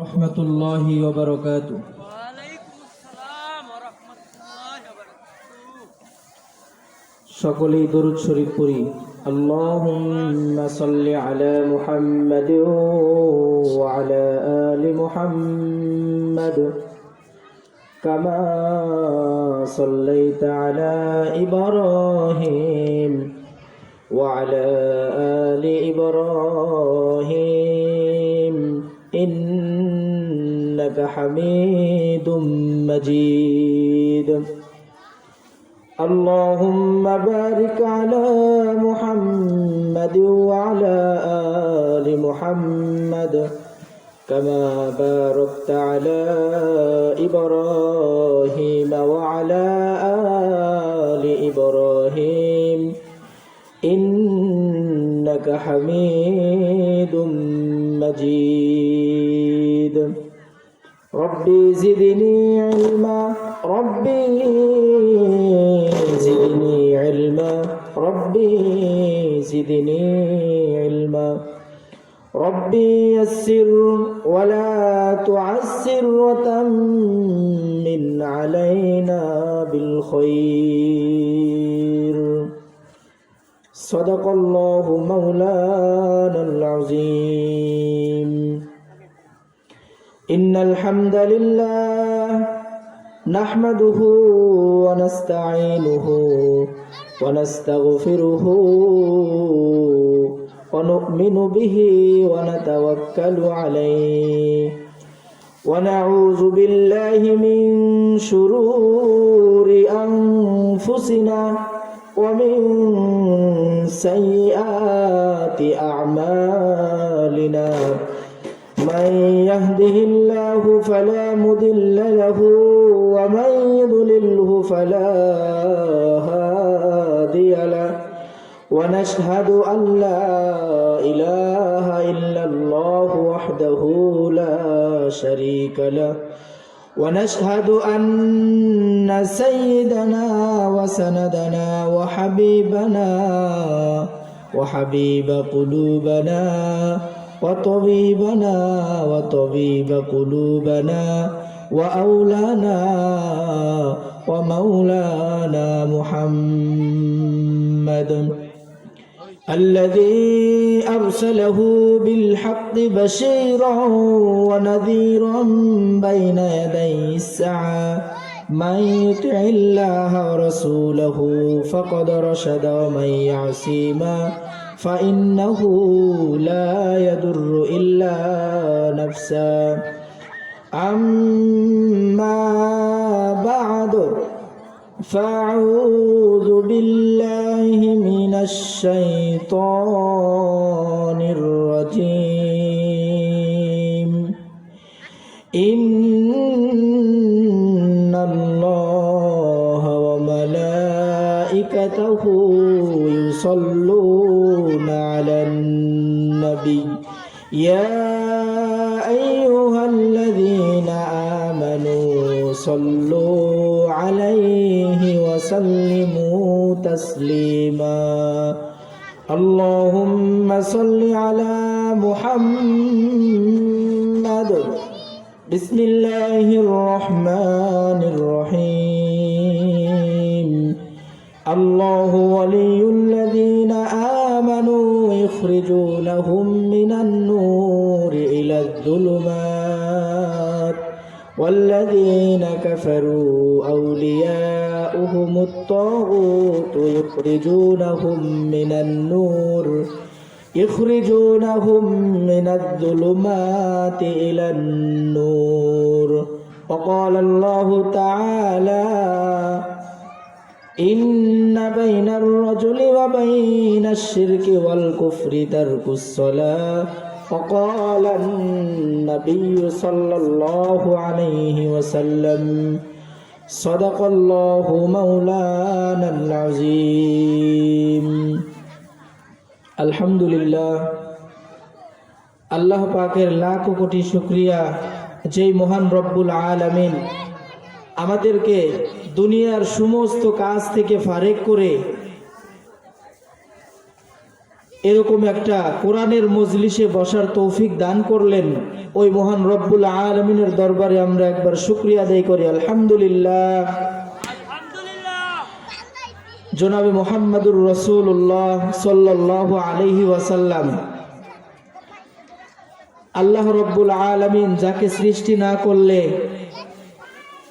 রহমতুল্লাহি ওয়া বারাকাতুহু। সকলেই দরুদ শরীফ পড়ি। আল্লাহুম্মা সাল্লি আলা মুহাম্মাদ ওয়া আলা আলি মুহাম্মাদ কামা সাল্লাইতা আলা ইব্রাহিম ওয়া আলা আলি ইব্রাহিম ইন্নাকা হামিদুম মাজিদ। اللهم بارك على محمد وعلى آل محمد كما باركت على إبراهيم وعلى آل إبراهيم إنك حميد مجيد. ربي زدني علما ربي زدني علما ربي زدني علما ربي يسر ولا تعسر وتمن علينا بالخير. صدق الله مولانا العظيم. إن الحمد لله نحمده ونستعينه ونستغفره ونؤمن به ونتوكل عليه ونعوذ بالله من شرور أنفسنا ومن سيئات أعمالنا. من يهده الله فلا مضل له ومن يضلله فلا هادي له. ونشهد أن لا إله إلا الله وحده لا شريك له. ونشهد أن سيدنا وسندنا وحبيبنا وحبيب قلوبنا وطبيبنا وطبيب قلوبنا وأولانا ومولانا محمد الذي أرسله بالحق بشيرا ونذيرا بين يدي الساعة. من يطع الله ورسوله فقد رشد ومن يعصيهما فإنه لا يضر إلا نفسه. أما بعد فأعوذ بالله من الشيطان الرجيم. إن الله وملائكته يصلون على النبي يا أيها الذين آمنوا صلوا عليه وسلموا تسليما. اللهم صل على محمد. بسم الله الرحمن الرحيم. الله ولي الذين آمنوا يخرجونهم من النور إلى الظلمات والذين كفروا أولياؤهم الطاغوت يخرجونهم من الظلمات إلى النور. وقال الله تعالى إن بين الرجل وبين الشرك والكفر ترك الصلاة. وقال النبي صلى الله عليه وسلم صدق الله مولانا العظيم. আলহামদুলিল্লাহ, আল্লাহ পাকের লাখ কোটি শুকরিয়া যেই মহান রব্বুল আলামিন আমাদেরকে দুনিয়ার সমস্ত কাজ থেকে ফারেক করে এরকম একটা কোরআনের মজলিসে বসার তৌফিক দান করলেন, ওই মহান রব্বুল আলামিনের দরবারে আমরা একবার শুকরিয়া আদায় করি আলহামদুলিল্লাহ। জনাবে মুহাম্মদুর রাসূলুল্লাহ সাল্লাল্লাহু আলাইহি ওয়াসাল্লাম, আল্লাহ রব্বুল আলামিন যাকে সৃষ্টি না করলে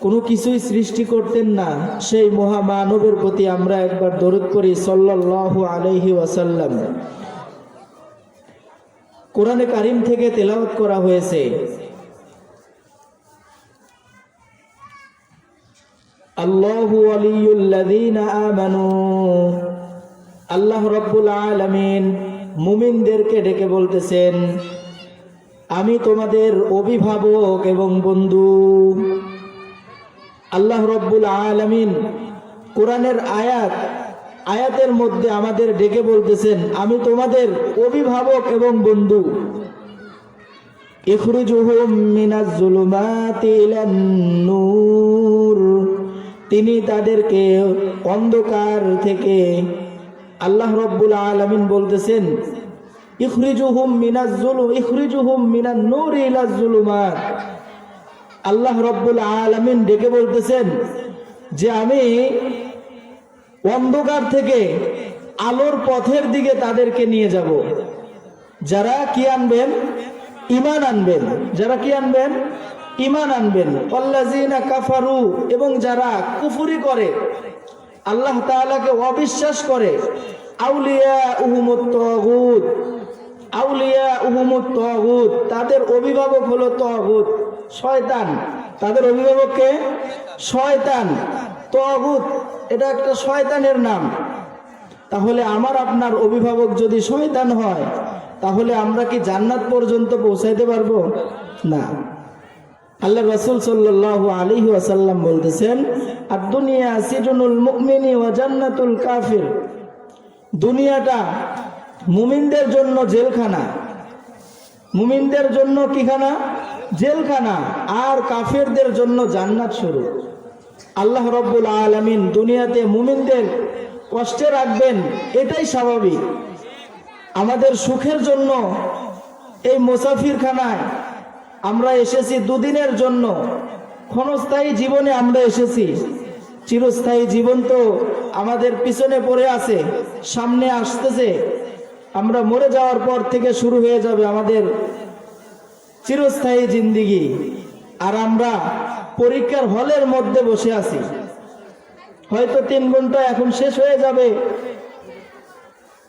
কোনো কিছুই সৃষ্টি করতেন না, সেই মহামানবের প্রতি আমরা একবার দরুদ করি সাল্লাল্লাহু আলাইহি ওয়াসাল্লাম। কোরআনে কারিম থেকে তেলাওয়াত করা হয়েছে, আল্লাহু ওয়ালিয়ুল্লাযীনা আমানু। আল্লাহ রব্বুল আলামিন মুমিনদেরকে ডেকে বলতেছেন, আমি তোমাদের অভিভাবক এবং বন্ধু। আল্লাহ রব্বুল আলামিন কোরআনের আয়াতের মধ্যে আমাদের ডেকে বলতেছেন, আমি তোমাদের অভিভাবক এবং বন্ধু। ইখরিজুহুম মিনাজ যুলুমাতি ইলান নূর, তিনি তাদেরকে অন্ধকার থেকে, আল্লাহ রব্বুল আলামিন বলতেছেন ইখরিজুহুম মিনান নূরি ইলাজ যুলুমাত। আল্লাহ রব্বুল আলামিন ডেকে বলতেছেন যে আমি অন্ধকার থেকে আলোর পথের দিকে তাদেরকে নিয়ে যাব। যারা কি আনবেন? ঈমান আনবেন। যারা কি আনবেন? ঈমান আনবেন। আল্লাযীনা কাফারু, এবং যারা কুফরি করে, আল্লাহ তাআলাকে অবিশ্বাস করে, আউলিয়াউহুমুত তাগুত, তাদের অভিভাবক হলো তাগুত, শয়তান। তাদের অভিভাবককে শয়তান, তাগুত, এটা একটা শয়তানের নাম। তাহলে আমার আপনার অভিভাবক যদি শয়তান হয়, তাহলে আমরা কি জান্নাত পর্যন্ত পৌঁছাইতে পারবো না? আল্লাহ রাসূল সাল্লাল্লাহু আলাইহি ওয়াসাল্লাম বলতেছেন, আদ-দুনিয়া সিজনুল মুমিনি ওয়া জান্নাতুল কাফির। দুনিয়াটা মুমিনদের জন্য জেলখানা। মুমিনদের জন্য কি খানা? জেলখানা। আর কাফেরদের জন্য জান্নাত শুরু। আল্লাহ রব্বুল আলামিন দুনিয়াতে মুমিনদের কষ্টে রাখবেন, এটাই স্বাভাবিক। আমাদের সুখের জন্য এই মুসাফিরখানায় আমরা এসেছি দুদিনের জন্য। ক্ষণস্থায়ী জীবনে আমরা এসেছি, চিরস্থায়ী জীবন তো আমাদের পিছনে পড়ে আছে, সামনে আসতেছে। আমরা মরে যাওয়ার পর থেকে শুরু হয়ে যাবে আমাদের চিরস্থায়ী জিন্দিগি। আর আমরা পরীক্ষার হলের মধ্যে বসে আছি। হয়তো 3 ঘন্টা এখন শেষ হয়ে যাবে,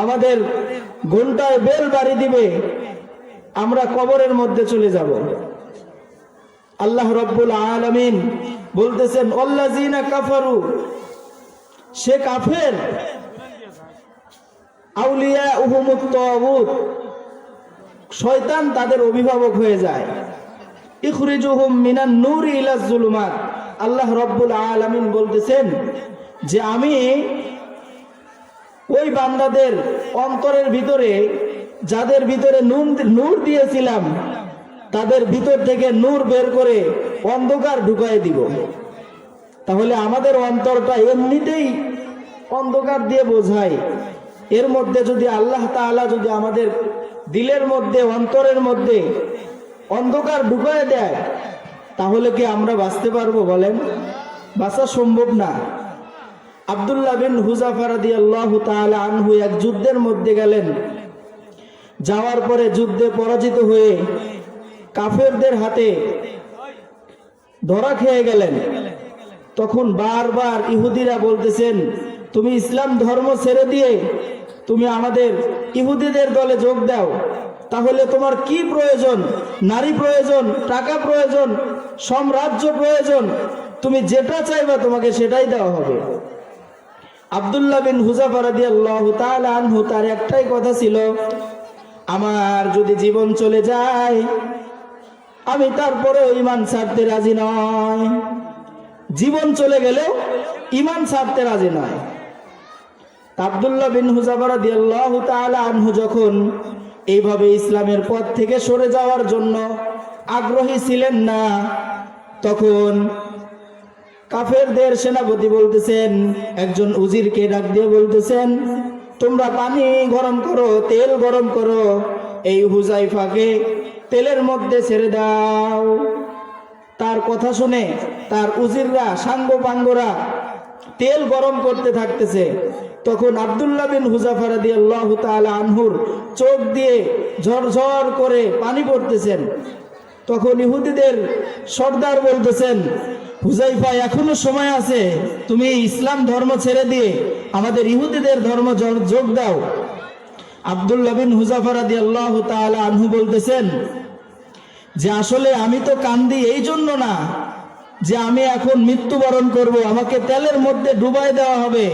আমাদের ঘন্টায় বেল বাড়ি দিবে, আমরা কবরের মধ্যে চলে যাব। আল্লাহ রব্বুল আলামিন বলতেছেন, আল্লাযীনা কাফারু, সে কাফের, আউলিয়াউহুমুত তাগুত, শয়তান তাদের অভিভাবক হয়ে যায়। ইখরিজুহুম মিনান নূরি ইলাজ যুলুমাত। আল্লাহ রব্বুল আলামিন বলতেছেন যে আমি ওই বান্দাদের অন্তরের ভিতরে, যাদের ভিতরে নূর দিয়েছিলাম, তাদের ভিতর থেকে নূর বের করে অন্ধকার ঢুকাই দিব। তাহলে আমাদের অন্তরটা এমনিতেই অন্ধকার দিয়ে বোঝায়। এর মধ্যে যদি আল্লাহ তাআলা যদি আমাদের দিলের মধ্যে, অন্তরের মধ্যে অন্ধকার ঢুকায় দেয়, তাহলে কি আমরা বাঁচতে পারবো? বলেন, বাঁচা সম্ভব না। আব্দুল্লাহ বিন হুযাফা রাদিয়াল্লাহু তাআলা আনহু এক যুদ্ধের মধ্যে গেলেন। যাওয়ার পরে যুদ্ধে পরাজিত হয়ে কাফেরদের হাতে ধরা খেয়ে গেলেন। তখন বারবার ইহুদিরা বলতেছেন, তুমি ইসলাম ধর্ম ছেড়ে দিয়ে তুমি আমাদের ইহুদিদের দলে যোগ দাও। তাহলে তোমার কি প্রয়োজন? নারী প্রয়োজন, টাকা প্রয়োজন, সাম্রাজ্য প্রয়োজন, তুমি যেটা চাইবা তোমাকে সেটাই দেওয়া হবে। আব্দুল্লাহ বিন হুযাফা রাদিয়াল্লাহু তাআলা আনহু, তার একটাই কথা ছিল, আমার যদি জীবন চলে যায় আমি তারপরেও ঈমান ছাড়তে রাজি নয়। জীবন চলে গেলেও ঈমান ছাড়তে রাজি নয়। আব্দুল্লাহ বিন হুযাফা রাদিয়াল্লাহু তাআলা আনহু যখন এইভাবে ইসলামের পথ থেকে সরে যাওয়ার জন্য আগ্রহী ছিলেন না, তখন কাফেরদের সেনাপতি বলতেছেন, একজন উজিরকে ডাক দিয়ে বলতেছেন, তোমরা পানি গরম করো, তেল গরম করো, এই হুজাইফাকে তেলের মধ্যে ছেড়ে দাও। তার কথা শুনে তার উজিররা, সাঙ্গ পাঙ্গরা তেল গরম করতে থাকতেছে। তখন আব্দুল্লাহ বিন হুজাফা রাদিয়াল্লাহু তাআলা আনহুর চোখ দিয়ে ঝরঝর করে পানি পড়তেছেন। তখন ইহুদিদের সর্দার বলতেছেন, হুজাইফা এখনো সময় আছে, তুমি ইসলাম ধর্ম ছেড়ে দিয়ে আমাদের ইহুদিদের ধর্ম যোগ দাও। আব্দুল্লাহ বিন হুজাফা রাদিয়াল্লাহু তাআলা আনহু বলতেছেন যে আসলে আমি তো কান্দি এই জন্য না যে আমি এখন মৃত্যুবরণ করব, আমাকে তেলের মধ্যে ডুবাই দেওয়া হবে।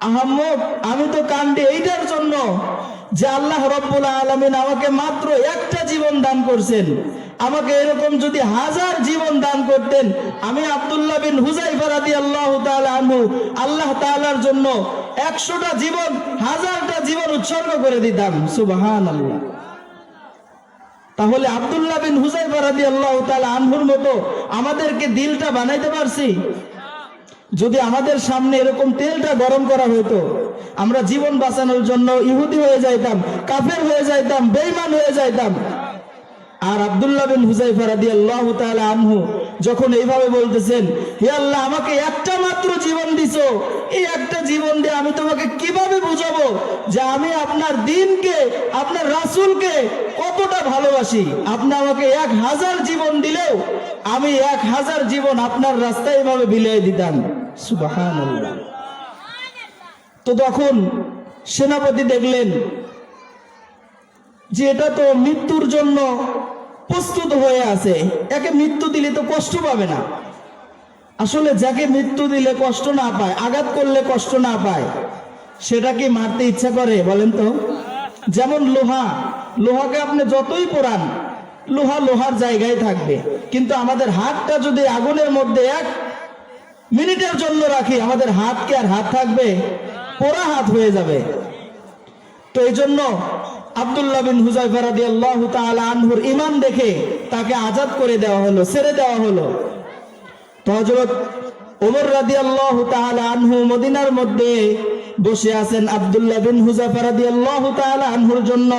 আহাম্মক, আমি তো কান্দি এইটার জন্য যে আল্লাহ রাব্বুল আলামিন আমাকে মাত্র একটা জীবন দান করছেন। আমাকে এরকম যদি 1000 জীবন দান করতেন, আমি আব্দুল্লাহ বিন হুজাইফা রাদিয়াল্লাহু তাআলা আনহু আল্লাহ তাআলার জন্য 100টা জীবন, 1000টা জীবন উৎসর্গ করে দিতাম। সুবহানাল্লাহ। তাহলে আব্দুল্লাহ বিন হুজাইফা রাদিয়াল্লাহু তাআলা আনহুর মতো আমাদেরকে দিলটা বানাইতে পারছি? যদি আমাদের সামনে এরকম তেলটা গরম করা হতো, আমরা জীবন বাঁচানোর জন্য ইহুদি হয়ে যাইতাম, কাফের হয়ে যাইতাম, বেঈমান হয়ে যাইতাম। আর আব্দুল্লাহ বিন হুজাইফা রাদিয়াল্লাহু তাআলা আনহু যখন এইভাবে বলতেছেন, হে আল্লাহ, আমাকে একটা মাত্র জীবন দিছো, এই একটা জীবন দিয়ে আমি তোমাকে কিভাবে বুঝাবো যে আমি আপনার দ্বীনকে, আপনার রাসূলকে কতটা ভালোবাসি? আপনি আমাকে 1000 জীবন দিলেও আমি 1000 জীবন আপনার রাস্তায় এভাবে বিলিয়ে দিতাম। সুবহানাল্লাহ। তো তখন সেনাপতি দেখলেন যে এটা তো মৃত্যুর জন্য প্রস্তুত হয়ে আছে, একে মৃত্যু দিলে তো কষ্ট পাবে না। আসলে যাকে মৃত্যু দিলে কষ্ট না পায়, আঘাত করলে কষ্ট না পায়, সেটা কি মারতে ইচ্ছা করে বলেন তো? যেমন লোহাকে আপনি যতই পোড়ান, লোহা লোহার জায়গায় থাকবে, কিন্তু আমাদের হাতটা যদি আগুনের মধ্যে 1 মিনিটের জন্য রাখি, আমাদের হাত কি আর হাত থাকবে? পোড়া হাত হয়ে যাবে। তো এই জন্য আব্দুল্লাহ বিন হুজাইফা রাদিয়াল্লাহু তাআলা আনহুর ঈমান দেখে তাকে আজাদ করে দেওয়া হলো, ছেড়ে দেওয়া হলো। তো হযরত ওমর রাদিয়াল্লাহু তাআলা আনহু মদিনার মধ্যে বসে আছেন আব্দুল্লাহ বিন হুজাইফা রাদিয়াল্লাহু তাআলা আনহুর জন্য।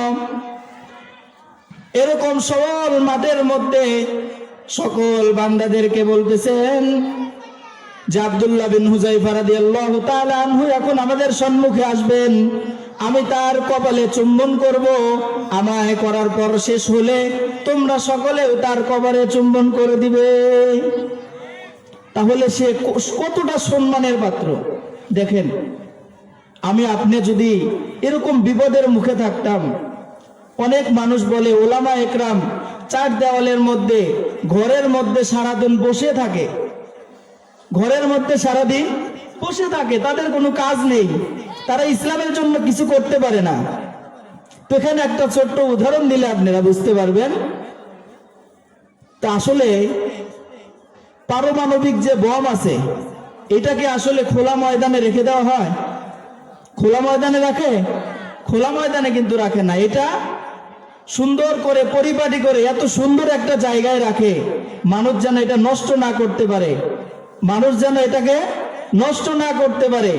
এরকম সওয়াল মাঠের মধ্যে সকল বান্দাদেরকে বলতেছেন যে আব্দুল্লাহ বিন হুজাইফা রাদিয়াল্লাহু তাআলা আনহু এখন আমাদের সম্মুখে আসবেন, আমি তার কপালে চুম্বন করব, আমায় করার পর শেষ হলে তোমরা সকলেও তার কপালে চুম্বন করে দিবে। তাহলে সে কতটা সম্মানের পাত্র দেখেন। আমি আপনি যদি এরকম বিপদের মুখে থাকতাম, অনেক মানুষ বলে ওলামা একরাম 4 দেওয়ালের মধ্যে, ঘরের মধ্যে সারাদিন বসে থাকে, ঘরের মধ্যে সারাদিন বসে থাকে, তাদের কোনো কাজ নেই, তারা ইসলামের জন্য কিছু করতে পারে না। তো এখানে একটা ছোট্ট উদাহরণ দিলে আপনারা বুঝতে পারবেন। তা আসলে পারমাণবিক যে বম আছে, এটাকে আসলে খোলা ময়দানে রেখে দেওয়া হয়? খোলা ময়দানে রাখে? খোলা ময়দানে কিন্তু রাখে না। এটা সুন্দর করে পরিপাটি করে এত সুন্দর একটা জায়গায় রাখে, মানুষ যেন এটা নষ্ট না করতে পারে, মানুষ যেন এটাকে নষ্ট না করতে পারে।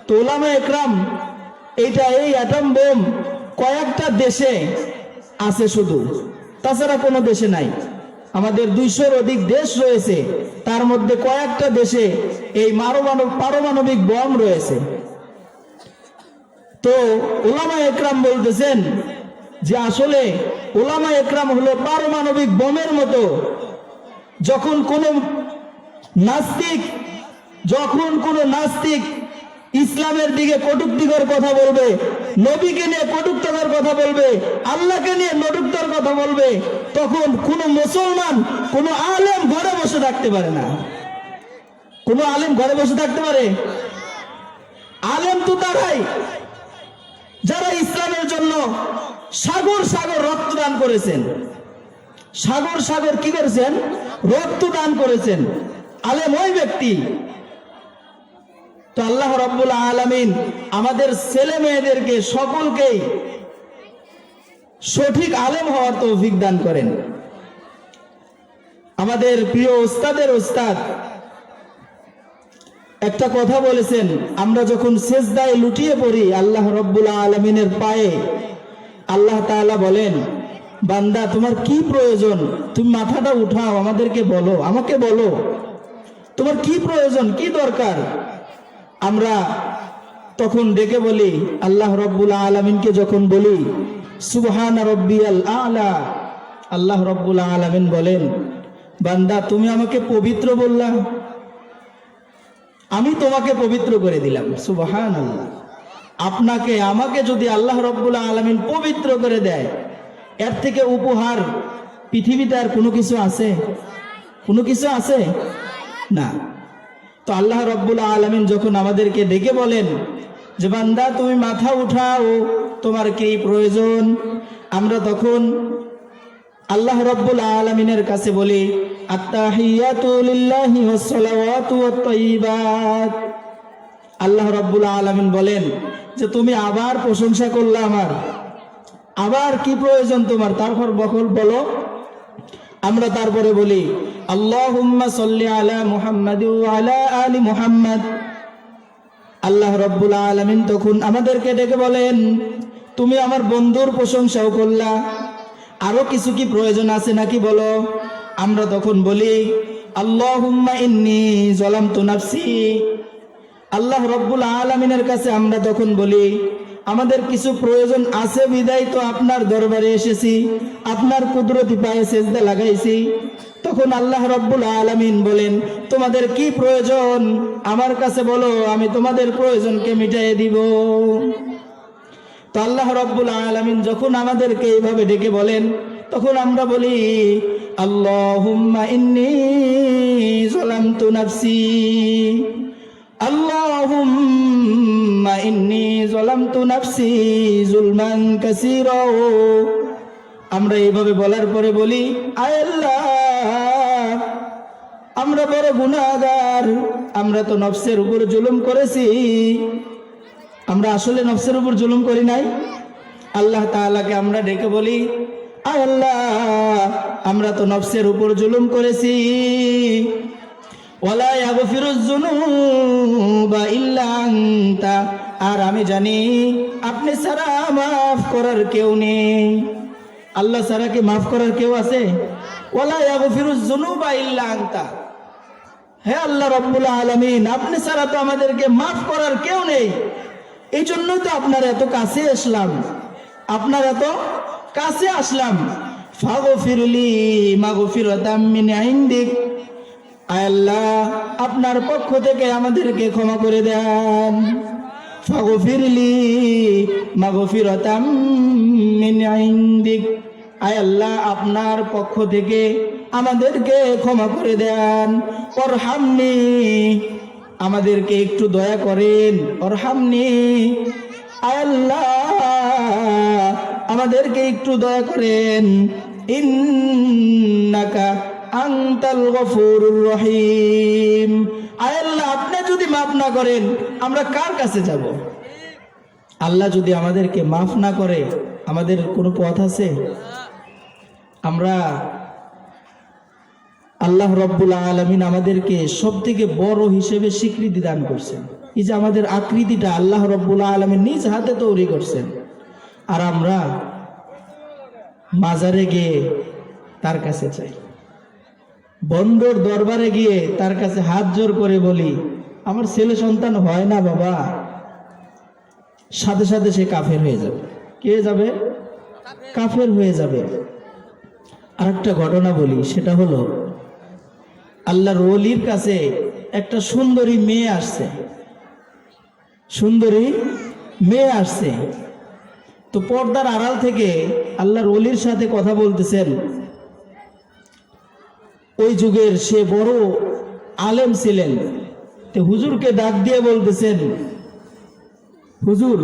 তো উলামা একরাম এইটা, এই অ্যাটম বোম কয়েকটা দেশে আছে শুধু, তাছাড়া কোনো দেশে নাই। আমাদের 200-র অধিক দেশ রয়েছে, তার মধ্যে কয়েকটা দেশে এই পারমাণবিক বম রয়েছে। তো উলামা একরাম বলতেছেন যে আসলে উলামা একরাম হলো পারমাণবিক বোমের মতো। যখন কোনো নাস্তিক ইসলামের দিকে কটূক্তিকর কথা বলবে, নবীকে নিয়ে কটূক্তকর কথা বলবে, আল্লাহকে নিয়ে কটূক্তর কথা বলবে, তখন কোনো মুসলমান, কোনো আলেম ঘরে বসে থাকতে পারে না। কোনো আলেম ঘরে বসে থাকতে পারে? আলেম তো তারাই যারা ইসলামের জন্য সাগর সাগর রক্ত দান করেছেন। সাগর সাগর কি করেছেন? রক্ত দান করেছেন। আলেম ওই ব্যক্তি। তো আল্লাহ রাব্বুল আলামিন আমাদের ছেলে মেয়েদেরকে সকলকেই সঠিক আলেম হওয়ার তৌফিক দান করেন। আমাদের প্রিয় ওস্তাদের ওস্তাদ একটা কথা বলেছেন, আমরা যখন সেজদায় লুটিয়ে পড়ি আল্লাহ রব্বুল আলামিনের পায়ে, আল্লাহ তাআলা বলেন, বান্দা তোমার কি প্রয়োজন, তুমি মাথাটা উঠাও, আমাদেরকে বলো, আমাকে বলো তোমার কি প্রয়োজন, কি দরকার। আমরা তখন ডেকে বলি, আল্লাহ রব্বুল আলামিনকে যখন বলি সুবহানা রব্বিয়াল আলা, আল্লাহ রব্বুল আলামিন বলেন, বান্দা তুমি আমাকে পবিত্র বললা, আমি তোমাকে পবিত্র করে দিলাম। সুবহানাল্লাহ। আপনাকে আমাকে যদি আল্লাহ রব্বুল আলামিন পবিত্র করে দেয়, এর থেকে উপহার পৃথিবীতে আর কোনো কিছু আছে? কোনো কিছু আছে না। তো আল্লাহ রব্বুল আলামিন যখন আমাদেরকে ডেকে বলেন যে বান্দা তুমি মাথা উঠাও, তোমার কি প্রয়োজন, আমরা তখন আল্লাহ রব্বুল আলামিনের কাছে বলি আত্তাহিয়াতু লিল্লাহি ওয়াস সালাওয়াতু ওয়াত তাইয়্যিবাত। আল্লাহ রব্বুল আলামিন বলেন যে তুমি আবার প্রশংসা করলে আমার, আবার কি প্রয়োজন তোমার, তারপর বলো। আমরা তারপরে বলি আল্লাহুম্মা সাল্লি আলা মুহাম্মাদ ওয়া আলা আলি মুহাম্মাদ। আল্লাহ রব্বুল আলামিন তখন আমাদেরকে ডেকে বলেন তুমি আমার বন্ধুর প্রশংসাও করলা, আরো কিছু কি প্রয়োজন আছে নাকি বলো। আমরা তখন বলি আল্লাহুম্মা ইন্নী যালামতু নাফসি। আল্লাহ রব্বুল আলামিনের কাছে আমরা তখন বলি আমাদের কিছু প্রয়োজন আছে বিদায় তো আপনার দরবারে এসেছি, আপনার কুদরতি পায়ে সেজদা লাগাইছি। তখন আল্লাহ রব্বুল আলামিন বলেন তোমাদের কি প্রয়োজন আমার কাছে বলো, আমি তোমাদের প্রয়োজনকে মিটাইয়ে দিব। তো আল্লাহ রব্বুল আলামিন যখন আমাদেরকে এইভাবে ডেকে বলেন, তখন আমরা বলি আল্লাহুম্মা ইন্নী যালামতু নাফসি, আল্লাহুম্মা ইন্নী যালামতু নাফসি যুলমান কাসীরা। আমরা এইভাবে বলার পরে বলি আয় আল্লাহ, আমরা বড় গুনাহগার, আমরা তো নফসের উপর জুলুম করেছি। আমরা আসলে নফসের উপর জুলুম করি নাই? আল্লাহ তাআলাকে আমরা ডেকে বলি আয় আল্লাহ, আমরা তো নফসের উপর জুলুম করেছি। ওয়ালা ইয়াগফিরুয যুনুবা ইল্লা আনতা, আর আমি জানি আপনি ছাড়া মাফ করার কেউ নেই। আল্লাহ ছাড়া কি মাফ করার কেউ আছে? ওয়ালা ইয়াগফিরুয যুনুবা ইল্লা আনতা। হে আল্লাহ রব্বুল আলামিন, আপনি ছাড়া তো আমাদেরকে মাফ করার কেউ নেই। এই জন্যই তো আপনার এত কাছে আসলাম, আপনার এত কাছে আসলাম। ফাগফিরলি মাগফিরাতাম মিন ইনদিক। আয় আল্লাহ, আপনার পক্ষ থেকে আমাদেরকে ক্ষমা করে দেন। ফাগফিরলি মাগফিরাতাম মিন ইনদিক। আয় আল্লাহ, আপনার পক্ষ থেকে আমাদেরকে ক্ষমা করে দেন। ওরহামনি, আমাদেরকে একটু দয়া করেন। ওরহামনি, আয় আল্লাহ আমাদেরকে একটু দয়া করেন। ইন্নাকা আনতাল গফুরুর রহিম। আয় আল্লাহ, আপনি যদি মাফ না করেন আমরা কার কাছে যাব? আল্লাহ যদি আমাদেরকে মাফ না করে আমাদের কোনো পথ আছে? আমরা আল্লাহ রব্বুল আলামিন আমাদেরকে সবথেকে বড় হিসেবে স্বীকৃতি দান করছেন। এই যে আমাদের আকৃতিটা আল্লাহ রব্বুল আলামিন নিজ হাতে তৈরি করছেন, আর আমরা মাজারে গিয়ে তার কাছে চাই, বন্দর দরবারে গিয়ে তার কাছে হাত জোর করে বলি আমার ছেলে সন্তান হয় না বাবা, সাথে সাথে সে কাফের হয়ে যাবে। কে যাবে? কাফের হয়ে যাবে। আরেকটা ঘটনা বলি, সেটা হলো আল্লাহর ওলির কাছে একটা সুন্দরী মেয়ে আসছে, সুন্দরী মেয়ে আসছে। তো পর্দার আড়াল থেকে আল্লাহর ওলির সাথে কথা বলতেছেন। ওই যুগের সে বড় আলেম ছিলেন। তো হুজুরকে ডাক দিয়ে বলতেছেন, হুজুর